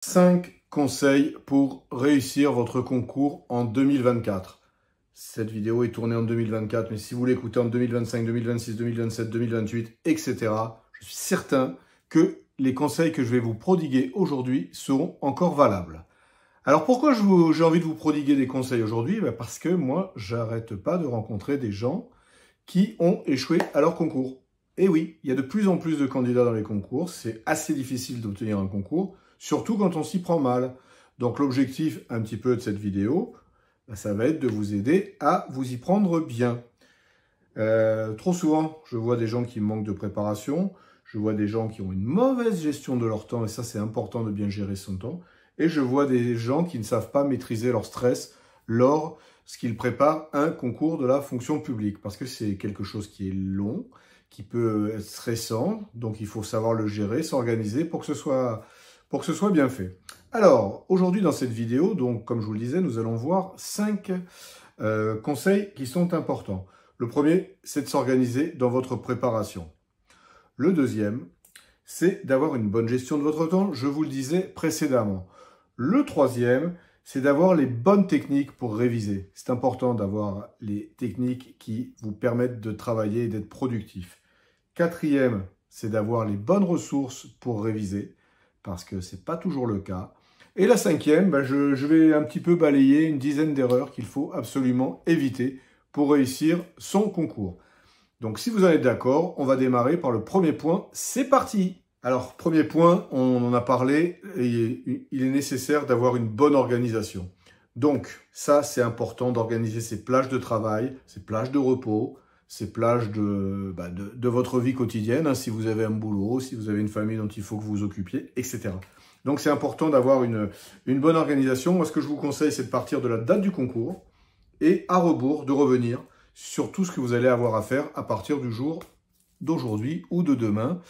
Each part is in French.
5 conseils pour réussir votre concours en 2024. Cette vidéo est tournée en 2024, mais si vous l'écoutez en 2025, 2026, 2027, 2028, etc., je suis certain que les conseils que je vais vous prodiguer aujourd'hui seront encore valables. Alors pourquoi j'ai envie de vous prodiguer des conseils aujourd'hui? Parce que moi, j'arrête pas de rencontrer des gens qui ont échoué à leur concours. Et oui, il y a de plus en plus de candidats dans les concours, c'est assez difficile d'obtenir un concours, surtout quand on s'y prend mal. Donc l'objectif un petit peu de cette vidéo, ça va être de vous aider à vous y prendre bien. Trop souvent, je vois des gens qui manquent de préparation, je vois des gens qui ont une mauvaise gestion de leur temps, et ça c'est important de bien gérer son temps, et je vois des gens qui ne savent pas maîtriser leur stress lorsqu'ils préparent un concours de la fonction publique, parce que c'est quelque chose qui est long, qui peut être stressant, donc il faut savoir le gérer, s'organiser pour que ce soit bien fait. Alors, aujourd'hui dans cette vidéo, donc comme je vous le disais, nous allons voir 5 conseils qui sont importants. Le premier, c'est de s'organiser dans votre préparation. Le deuxième, c'est d'avoir une bonne gestion de votre temps, je vous le disais précédemment. Le troisième, c'est d'avoir les bonnes techniques pour réviser. C'est important d'avoir les techniques qui vous permettent de travailler et d'être productif. Quatrième, c'est d'avoir les bonnes ressources pour réviser, parce que ce n'est pas toujours le cas. Et la cinquième, je vais un petit peu balayer une dizaine d'erreurs qu'il faut absolument éviter pour réussir son concours. Donc si vous en êtes d'accord, on va démarrer par le premier point. C'est parti! Alors, premier point, on en a parlé, et il est nécessaire d'avoir une bonne organisation. Donc, ça, c'est important d'organiser ses plages de travail, ses plages de repos, ces plages de votre vie quotidienne, hein, si vous avez un boulot, si vous avez une famille dont il faut que vous vous occupiez, etc. Donc c'est important d'avoir une bonne organisation. Moi, ce que je vous conseille, c'est de partir de la date du concours et à rebours de revenir sur tout ce que vous allez avoir à faire à partir du jour d'aujourd'hui ou de demain.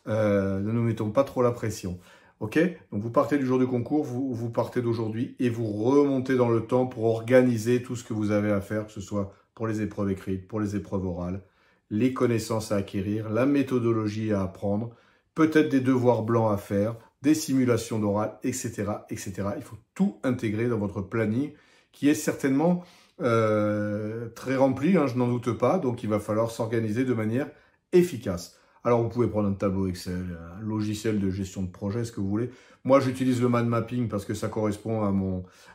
Ne nous mettons pas trop la pression. Ok? Donc vous partez du jour du concours, vous partez d'aujourd'hui et vous remontez dans le temps pour organiser tout ce que vous avez à faire, que ce soit pour les épreuves écrites, pour les épreuves orales, les connaissances à acquérir, la méthodologie à apprendre, peut-être des devoirs blancs à faire, des simulations d'oral, etc., etc. Il faut tout intégrer dans votre planning qui est certainement très rempli, hein, je n'en doute pas. Donc il va falloir s'organiser de manière efficace. Alors, vous pouvez prendre un tableau Excel, un logiciel de gestion de projet, ce que vous voulez. Moi, j'utilise le mind mapping parce que ça correspond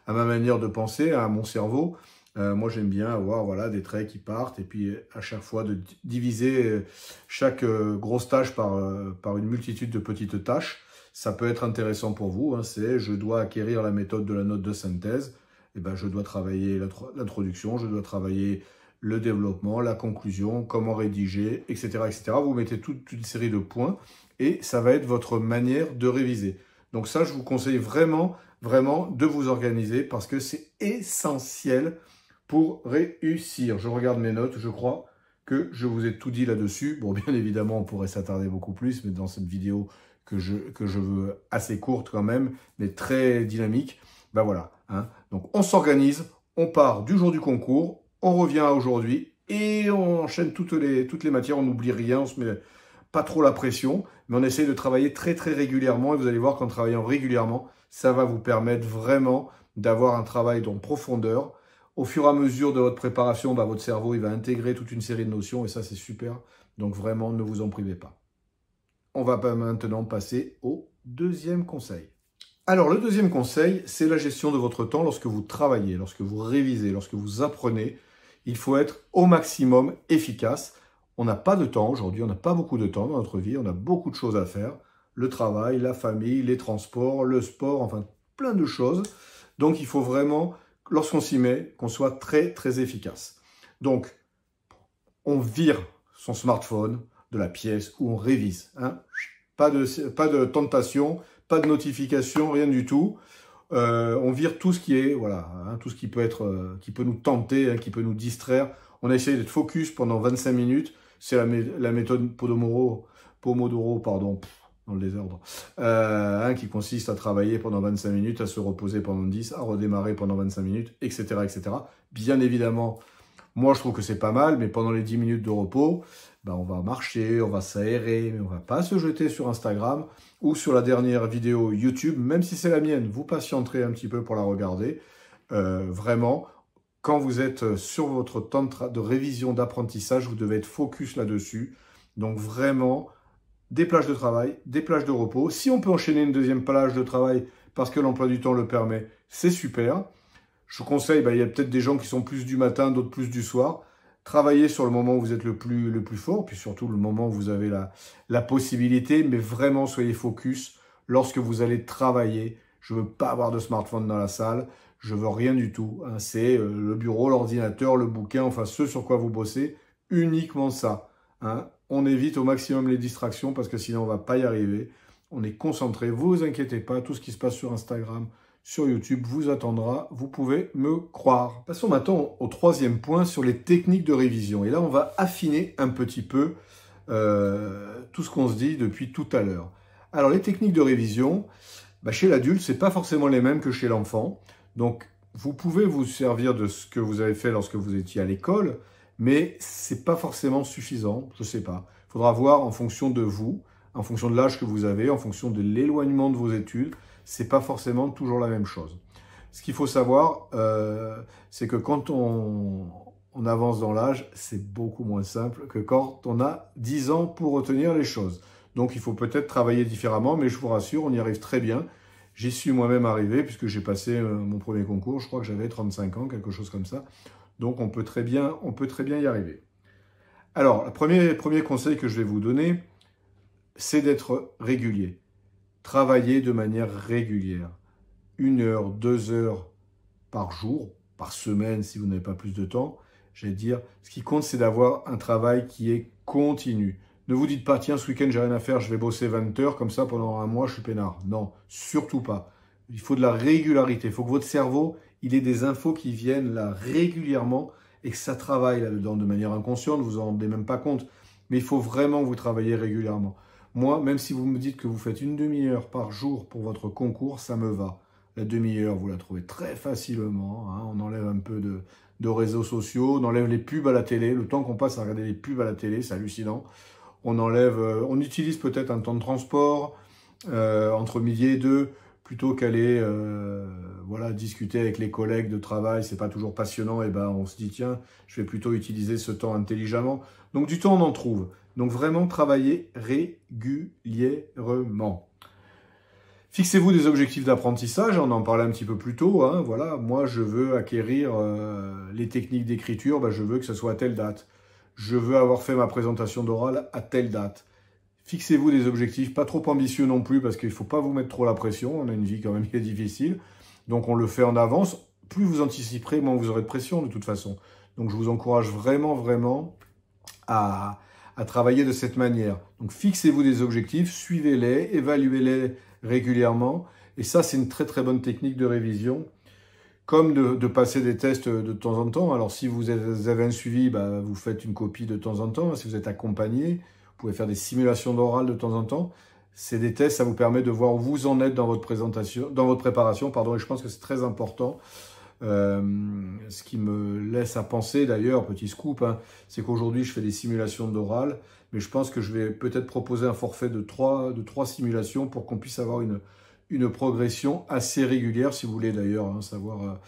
à ma manière de penser, à mon cerveau. Moi, j'aime bien avoir des traits qui partent et puis à chaque fois de diviser chaque grosse tâche par une multitude de petites tâches. Ça peut être intéressant pour vous. Hein, c'est je dois acquérir la méthode de la note de synthèse. Et ben, je dois travailler l'introduction, je dois travailler le développement, la conclusion, comment rédiger, etc., etc. Vous mettez toute une série de points et ça va être votre manière de réviser. Donc ça, je vous conseille vraiment, vraiment de vous organiser parce que c'est essentiel pour réussir. Je regarde mes notes, je crois que je vous ai tout dit là-dessus. Bon, bien évidemment, on pourrait s'attarder beaucoup plus, mais dans cette vidéo que je veux assez courte quand même, mais très dynamique, ben voilà. Hein. Donc on s'organise, on part du jour du concours, on revient à aujourd'hui et on enchaîne toutes les matières, on n'oublie rien, on se met pas trop la pression, mais on essaye de travailler très très régulièrement et vous allez voir qu'en travaillant régulièrement, ça va vous permettre vraiment d'avoir un travail en profondeur. Au fur et à mesure de votre préparation, votre cerveau il va intégrer toute une série de notions et ça c'est super, donc vraiment ne vous en privez pas. On va maintenant passer au deuxième conseil. Alors, le deuxième conseil, c'est la gestion de votre temps lorsque vous travaillez, lorsque vous révisez, lorsque vous apprenez. Il faut être au maximum efficace. On n'a pas de temps aujourd'hui, on n'a pas beaucoup de temps dans notre vie, on a beaucoup de choses à faire. Le travail, la famille, les transports, le sport, enfin plein de choses. Donc, il faut vraiment, lorsqu'on s'y met, qu'on soit très, très efficace. Donc, on vire son smartphone de la pièce où on révise. Hein. Pas de tentation, pas de notification, rien du tout. On vire tout ce qui est, tout ce qui peut être, qui peut nous tenter, hein, qui peut nous distraire. On a essayé d'être focus pendant 25 minutes. C'est la méthode Pomodoro, dans le désordre, qui consiste à travailler pendant 25 minutes, à se reposer pendant 10, à redémarrer pendant 25 minutes, etc., etc. Bien évidemment, Moi, je trouve que c'est pas mal, mais pendant les 10 minutes de repos, ben, on va marcher, on va s'aérer, mais on va pas se jeter sur Instagram ou sur la dernière vidéo YouTube, même si c'est la mienne, vous patienterez un petit peu pour la regarder. Vraiment, quand vous êtes sur votre temps de révision d'apprentissage, vous devez être focus là-dessus. Donc vraiment, des plages de travail, des plages de repos. Si on peut enchaîner une deuxième plage de travail parce que l'emploi du temps le permet, c'est super. Je vous conseille, il y a peut-être des gens qui sont plus du matin, d'autres plus du soir. Travaillez sur le moment où vous êtes le plus fort, puis surtout le moment où vous avez la possibilité, mais vraiment soyez focus lorsque vous allez travailler. Je ne veux pas avoir de smartphone dans la salle, je veux rien du tout. Hein. C'est le bureau, l'ordinateur, le bouquin, enfin ce sur quoi vous bossez, uniquement ça. Hein. On évite au maximum les distractions parce que sinon on ne va pas y arriver. On est concentré, vous inquiétez pas, tout ce qui se passe sur Instagram, sur YouTube vous attendra, vous pouvez me croire. Passons maintenant au troisième point sur les techniques de révision. Et là, on va affiner un petit peu tout ce qu'on se dit depuis tout à l'heure. Alors, les techniques de révision, chez l'adulte, ce n'est pas forcément les mêmes que chez l'enfant. Donc, vous pouvez vous servir de ce que vous avez fait lorsque vous étiez à l'école, mais ce n'est pas forcément suffisant, je ne sais pas. Il faudra voir en fonction de vous, en fonction de l'âge que vous avez, en fonction de l'éloignement de vos études, c'est pas forcément toujours la même chose. Ce qu'il faut savoir, c'est que quand on avance dans l'âge, c'est beaucoup moins simple que quand on a 10 ans pour retenir les choses. Donc il faut peut-être travailler différemment, mais je vous rassure, on y arrive très bien. J'y suis moi-même arrivé, puisque j'ai passé mon premier concours, je crois que j'avais 35 ans, quelque chose comme ça. Donc on peut très bien y arriver. Alors, le premier conseil que je vais vous donner, c'est d'être régulier. Travailler de manière régulière. 1 heure, 2 heures par jour, par semaine si vous n'avez pas plus de temps. J'allais dire, ce qui compte, c'est d'avoir un travail qui est continu. Ne vous dites pas, tiens, ce week-end, j'ai rien à faire, je vais bosser 20 heures, comme ça, pendant un mois, je suis peinard. Non, surtout pas. Il faut de la régularité. Il faut que votre cerveau, il ait des infos qui viennent là régulièrement et que ça travaille là-dedans de manière inconsciente, vous en rendez même pas compte. Mais il faut vraiment que vous travaillez régulièrement. Moi, même si vous me dites que vous faites une demi-heure par jour pour votre concours, ça me va. La demi-heure, vous la trouvez très facilement. Hein. On enlève un peu de réseaux sociaux, on enlève les pubs à la télé. Le temps qu'on passe à regarder les pubs à la télé, c'est hallucinant. On utilise peut-être un temps de transport entre midi et 2, plutôt qu'aller discuter avec les collègues de travail. C'est pas toujours passionnant. Et on se dit, tiens, je vais plutôt utiliser ce temps intelligemment. Donc du temps, on en trouve. Donc vraiment, travaillez régulièrement. Fixez-vous des objectifs d'apprentissage, on en parlait un petit peu plus tôt. Hein, voilà, moi, je veux acquérir les techniques d'écriture, je veux que ce soit à telle date. Je veux avoir fait ma présentation d'oral à telle date. Fixez-vous des objectifs, pas trop ambitieux non plus, parce qu'il ne faut pas vous mettre trop la pression. On a une vie quand même qui est difficile. Donc, on le fait en avance. Plus vous anticiperez, moins vous aurez de pression de toute façon. Donc, je vous encourage vraiment, vraiment à travailler de cette manière. Donc, fixez-vous des objectifs, suivez-les, évaluez-les régulièrement. Et ça, c'est une très, très bonne technique de révision. Comme de passer des tests de temps en temps. Alors, si vous avez un suivi, vous faites une copie de temps en temps. Si vous êtes accompagné, vous pouvez faire des simulations d'oral de temps en temps. C'est des tests, ça vous permet de voir où vous en êtes dans votre préparation, et je pense que c'est très important. Ce qui me laisse à penser d'ailleurs, petit scoop, c'est qu'aujourd'hui je fais des simulations d'oral, mais je pense que je vais peut-être proposer un forfait de 3 simulations pour qu'on puisse avoir une progression assez régulière. Si vous voulez d'ailleurs savoir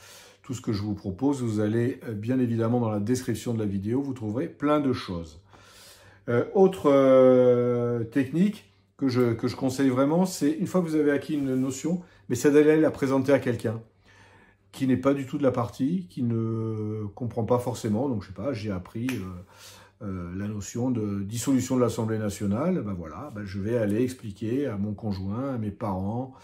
tout ce que je vous propose, vous allez bien évidemment dans la description de la vidéo, vous trouverez plein de choses. Autre technique que je conseille vraiment, c'est une fois que vous avez acquis une notion, mais c'est d'aller la présenter à quelqu'un qui n'est pas du tout de la partie, qui ne comprend pas forcément. Donc, je sais pas, j'ai appris la notion de dissolution de l'Assemblée nationale. Je vais aller expliquer à mon conjoint, à mes parents,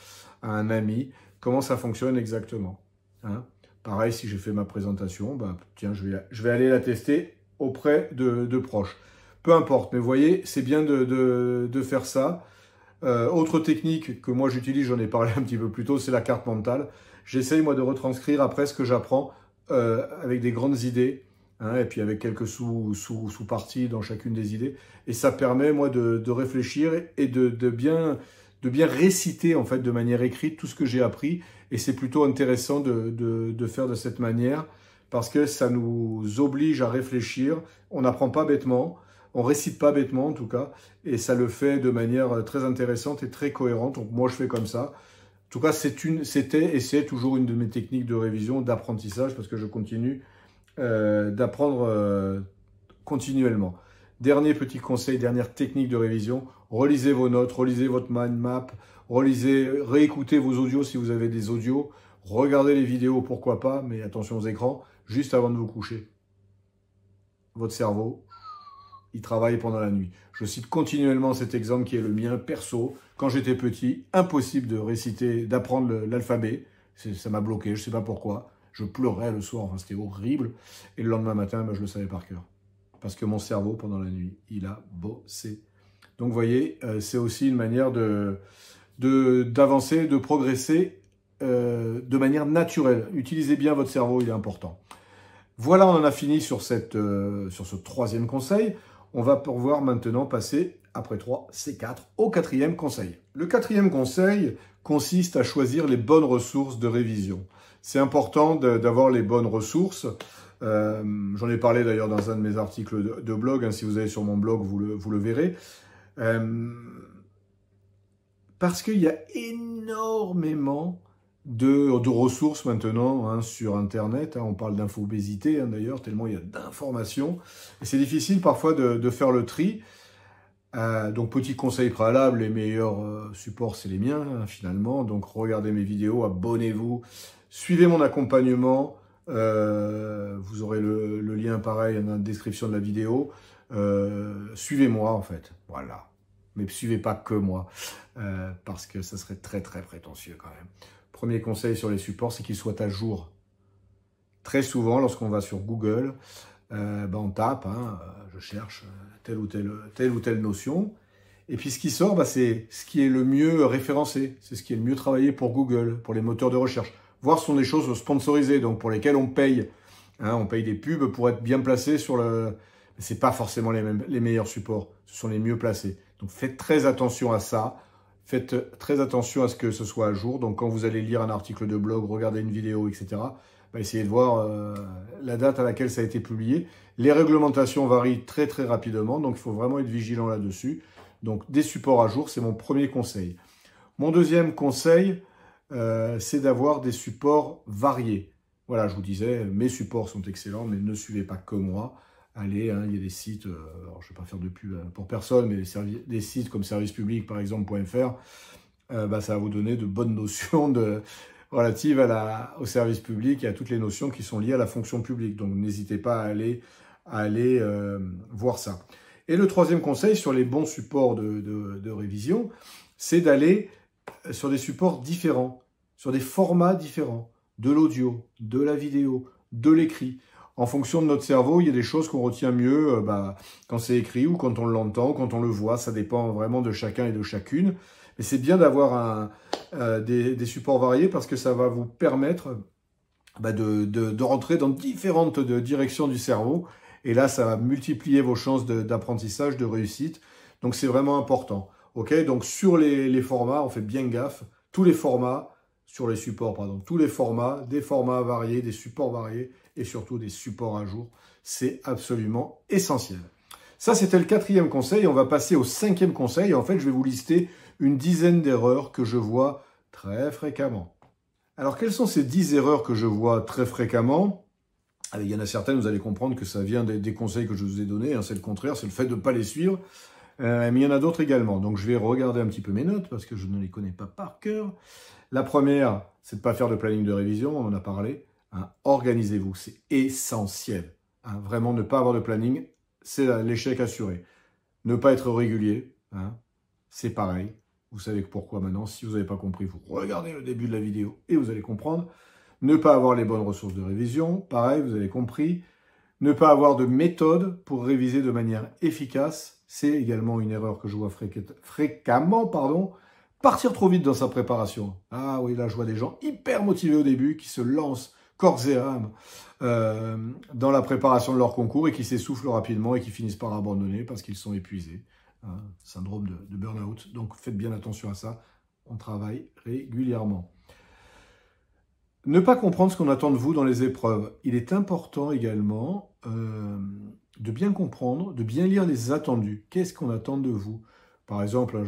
à un ami, comment ça fonctionne exactement. Hein. Pareil, si j'ai fait ma présentation, tiens, je vais aller la tester auprès de proches. Peu importe, mais vous voyez, c'est bien de faire ça. Autre technique que moi j'utilise, j'en ai parlé un petit peu plus tôt, c'est la carte mentale. J'essaye moi de retranscrire après ce que j'apprends avec des grandes idées, et puis avec quelques sous-parties dans chacune des idées. Et ça permet moi de réfléchir et de bien réciter en fait de manière écrite tout ce que j'ai appris. Et c'est plutôt intéressant de faire de cette manière parce que ça nous oblige à réfléchir. On n'apprend pas bêtement, on récite pas bêtement en tout cas, et ça le fait de manière très intéressante et très cohérente. Donc moi je fais comme ça. En tout cas, c'était et c'est toujours une de mes techniques de révision, d'apprentissage, parce que je continue d'apprendre continuellement. Dernier petit conseil, dernière technique de révision, relisez vos notes, relisez votre mind map, réécoutez vos audios si vous avez des audios, regardez les vidéos, pourquoi pas, mais attention aux écrans, juste avant de vous coucher. Votre cerveau, il travaille pendant la nuit. Je cite continuellement cet exemple qui est le mien perso. Quand j'étais petit, impossible de réciter, d'apprendre l'alphabet. Ça m'a bloqué, je ne sais pas pourquoi. Je pleurais le soir, enfin, c'était horrible. Et le lendemain matin, ben, je le savais par cœur. Parce que mon cerveau, pendant la nuit, il a bossé. Donc, vous voyez, c'est aussi une manière d'avancer, de progresser de manière naturelle. Utilisez bien votre cerveau, il est important. Voilà, on en a fini sur ce troisième conseil. On va pouvoir maintenant passer, après 3, c'est 4, au quatrième conseil. Le quatrième conseil consiste à choisir les bonnes ressources de révision. C'est important d'avoir les bonnes ressources. J'en ai parlé d'ailleurs dans un de mes articles de blog. Hein, si vous allez sur mon blog, vous le verrez. Parce qu'il y a énormément de ressources maintenant hein, sur Internet. Hein, on parle d'infobésité hein, d'ailleurs, tellement il y a d'informations. Et c'est difficile parfois de faire le tri. Donc petit conseil préalable, les meilleurs supports c'est les miens hein, finalement. Donc regardez mes vidéos, abonnez-vous, suivez mon accompagnement. Vous aurez le lien pareil dans la description de la vidéo. Suivez-moi en fait, voilà. Mais ne suivez pas que moi, parce que ça serait très très prétentieux quand même. Premier conseil sur les supports, c'est qu'ils soient à jour. Très souvent, lorsqu'on va sur Google, on tape, hein, je cherche telle ou telle notion, et puis ce qui sort, c'est ce qui est le mieux référencé, c'est ce qui est le mieux travaillé pour Google, pour les moteurs de recherche. Voire ce sont des choses sponsorisées, donc pour lesquelles on paye. Hein, on paye des pubs pour être bien placé sur le... Ce n'est pas forcément les meilleurs supports, ce sont les mieux placés. Donc faites très attention à ça. Faites très attention à ce que ce soit à jour. Donc quand vous allez lire un article de blog, regarder une vidéo, etc., essayez de voir la date à laquelle ça a été publié. Les réglementations varient très très rapidement, donc il faut vraiment être vigilant là-dessus. Donc des supports à jour, c'est mon premier conseil. Mon deuxième conseil, c'est d'avoir des supports variés. Voilà, je vous disais, mes supports sont excellents, mais ne suivez pas que moi. Allez, hein, il y a des sites, alors je ne vais pas faire de pub pour personne, mais des sites comme Service Public, par exemple, .fr, ça va vous donner de bonnes notions relatives au service public et à toutes les notions qui sont liées à la fonction publique. Donc, n'hésitez pas à aller voir ça. Et le troisième conseil sur les bons supports de révision, c'est d'aller sur des supports différents, sur des formats différents, de l'audio, de la vidéo, de l'écrit. En fonction de notre cerveau, il y a des choses qu'on retient mieux quand c'est écrit ou quand on l'entend, quand on le voit. Ça dépend vraiment de chacun et de chacune. Mais c'est bien d'avoir des supports variés parce que ça va vous permettre de rentrer dans différentes directions du cerveau. Et là, ça va multiplier vos chances d'apprentissage, de réussite. Donc, c'est vraiment important. Okay, donc, sur les formats, on fait bien gaffe. Tous les formats, sur les supports, pardon. Tous les formats, des formats variés, des supports variés et surtout des supports à jour. C'est absolument essentiel. Ça, c'était le quatrième conseil. On va passer au cinquième conseil. En fait, je vais vous lister une dizaine d'erreurs que je vois très fréquemment. Alors, quelles sont ces 10 erreurs que je vois très fréquemment? Il y en a certaines, vous allez comprendre que ça vient des conseils que je vous ai donnés. Hein, c'est le contraire, c'est le fait de ne pas les suivre. Mais il y en a d'autres également. Donc, je vais regarder un petit peu mes notes parce que je ne les connais pas par cœur. La première, c'est de ne pas faire de planning de révision. On en a parlé. Hein, organisez-vous, c'est essentiel. Hein, vraiment, ne pas avoir de planning, c'est l'échec assuré. Ne pas être régulier, hein, c'est pareil. Vous savez pourquoi maintenant. Si vous n'avez pas compris, vous regardez le début de la vidéo et vous allez comprendre. Ne pas avoir les bonnes ressources de révision, pareil, vous avez compris. Ne pas avoir de méthode pour réviser de manière efficace, c'est également une erreur que je vois fréquemment. Partir trop vite dans sa préparation. Ah oui, là, je vois des gens hyper motivés au début qui se lancent corps et âme dans la préparation de leur concours et qui s'essoufflent rapidement et qui finissent par abandonner parce qu'ils sont épuisés. Hein, syndrome de burn-out. Donc, faites bien attention à ça. On travaille régulièrement. Ne pas comprendre ce qu'on attend de vous dans les épreuves. Il est important également de bien comprendre, de bien lire les attendus. Qu'est-ce qu'on attend de vous? Par exemple,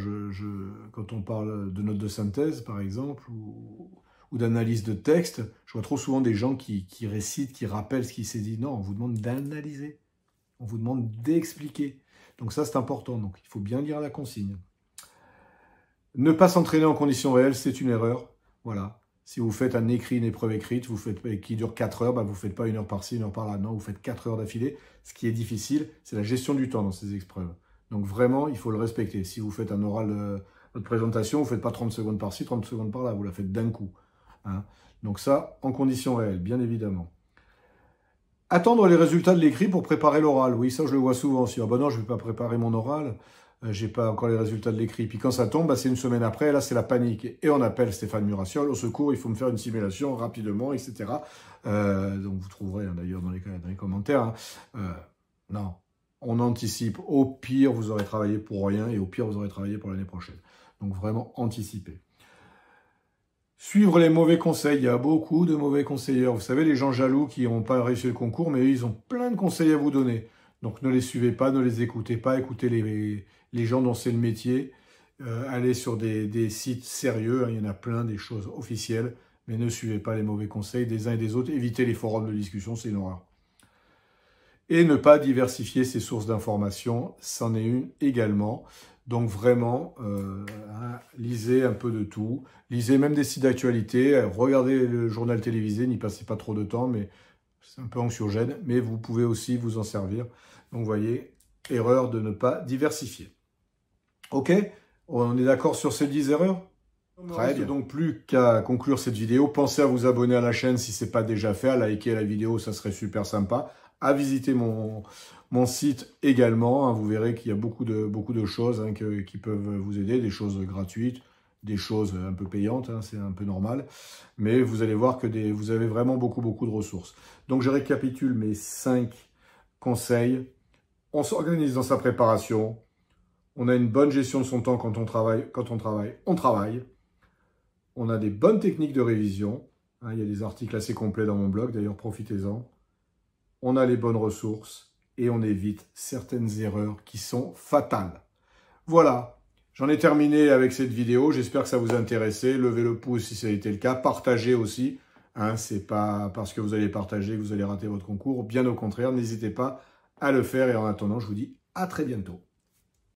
quand on parle de notes de synthèse, par exemple, ou d'analyse de texte, je vois trop souvent des gens qui récitent, qui rappellent ce qui s'est dit. Non, on vous demande d'analyser. On vous demande d'expliquer. Donc ça, c'est important. Donc il faut bien lire la consigne. Ne pas s'entraîner en conditions réelles, c'est une erreur. Voilà. Si vous faites un écrit, une épreuve écrite, qui dure 4 heures, vous ne faites pas 1 heure par-ci, 1 heure par-là. Non, vous faites 4 heures d'affilée. Ce qui est difficile, c'est la gestion du temps dans ces épreuves. Donc vraiment, il faut le respecter. Si vous faites un oral, votre présentation, vous ne faites pas 30 secondes par-ci, 30 secondes par-là. Vous la faites d'un coup. Hein. Donc ça, en conditions réelles, bien évidemment. Attendre les résultats de l'écrit pour préparer l'oral. Oui, ça, je le vois souvent. Si, ah ben non, je ne vais pas préparer mon oral. J'ai pas encore les résultats de l'écrit. Puis quand ça tombe, c'est une semaine après, là c'est la panique. Et on appelle Stéphane Murassiol, au secours, il faut me faire une simulation rapidement, etc. Donc vous trouverez d'ailleurs dans les commentaires. Non, on anticipe. Au pire, vous aurez travaillé pour rien et au pire, vous aurez travaillé pour l'année prochaine. Donc vraiment, anticiper. Suivre les mauvais conseils. Il y a beaucoup de mauvais conseillers. Vous savez, les gens jaloux qui n'ont pas réussi le concours, mais eux, ils ont plein de conseils à vous donner. Donc ne les suivez pas, ne les écoutez pas. Écoutez les gens dont c'est le métier. Allez sur des sites sérieux. Hein, il y en a plein, des choses officielles. Mais ne suivez pas les mauvais conseils des uns et des autres. Évitez les forums de discussion, c'est une horreur. Et ne pas diversifier ses sources d'informations, c'en est une également. Donc vraiment, lisez un peu de tout. Lisez même des sites d'actualité. Regardez le journal télévisé, n'y passez pas trop de temps, mais c'est un peu anxiogène. Mais vous pouvez aussi vous en servir. Donc vous voyez, erreur de ne pas diversifier. Ok, on est d'accord sur ces 10 erreurs? Très bien. Donc plus qu'à conclure cette vidéo, pensez à vous abonner à la chaîne si ce n'est pas déjà fait, à liker la vidéo, ça serait super sympa. À visiter mon site également. Hein, vous verrez qu'il y a beaucoup de choses qui peuvent vous aider, des choses gratuites, des choses un peu payantes, hein, c'est un peu normal. Mais vous allez voir que vous avez vraiment beaucoup de ressources. Donc je récapitule mes 5 conseils. On s'organise dans sa préparation. On a une bonne gestion de son temps quand on travaille. On travaille. On a des bonnes techniques de révision. Hein, il y a des articles assez complets dans mon blog, d'ailleurs profitez-en. On a les bonnes ressources et on évite certaines erreurs qui sont fatales. Voilà, j'en ai terminé avec cette vidéo. J'espère que ça vous a intéressé. Levez le pouce si ça a été le cas. Partagez aussi. Hein, c'est pas parce que vous allez partager que vous allez rater votre concours. Bien au contraire, n'hésitez pas à le faire. Et en attendant, je vous dis à très bientôt.